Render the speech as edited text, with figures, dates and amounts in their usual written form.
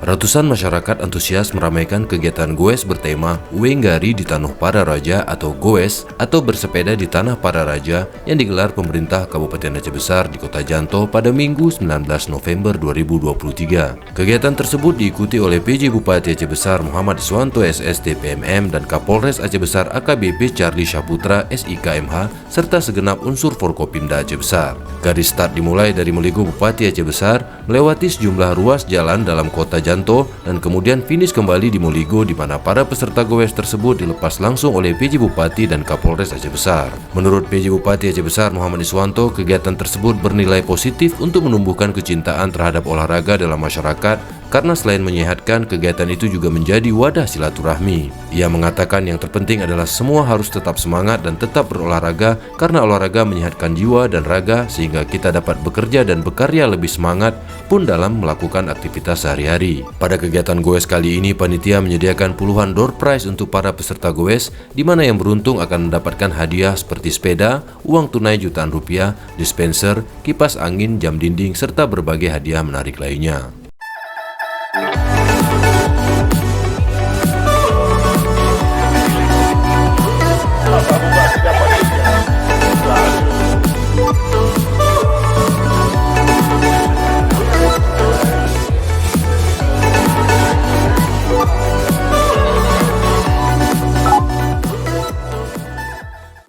Ratusan masyarakat antusias meramaikan kegiatan goes bertema Wenggari di Tanah Para Raja atau goes atau bersepeda di Tanah Para Raja yang digelar pemerintah Kabupaten Aceh Besar di Kota Janto pada Minggu 19 November 2023. Kegiatan tersebut diikuti oleh PJ Bupati Aceh Besar Muhammad Iswanto SST PMM dan Kapolres Aceh Besar AKBP Charlie Syaputra SIKMH serta segenap unsur Forkopimda Aceh Besar. Garis start dimulai dari Meligo Bupati Aceh Besar melewati sejumlah ruas jalan dalam Kota Janto dan kemudian finish kembali di Moligo di mana para peserta goes tersebut dilepas langsung oleh PJ Bupati dan Kapolres Aceh Besar. Menurut PJ Bupati Aceh Besar Muhammad Iswanto, kegiatan tersebut bernilai positif untuk menumbuhkan kecintaan terhadap olahraga dalam masyarakat karena selain menyehatkan, kegiatan itu juga menjadi wadah silaturahmi. Ia mengatakan yang terpenting adalah semua harus tetap semangat dan tetap berolahraga karena olahraga menyehatkan jiwa dan raga sehingga kita dapat bekerja dan berkarya lebih semangat pun dalam melakukan aktivitas sehari-hari. Pada kegiatan goes kali ini, panitia menyediakan puluhan door prize untuk para peserta goes, di mana yang beruntung akan mendapatkan hadiah seperti sepeda, uang tunai jutaan rupiah, dispenser, kipas angin, jam dinding, serta berbagai hadiah menarik lainnya.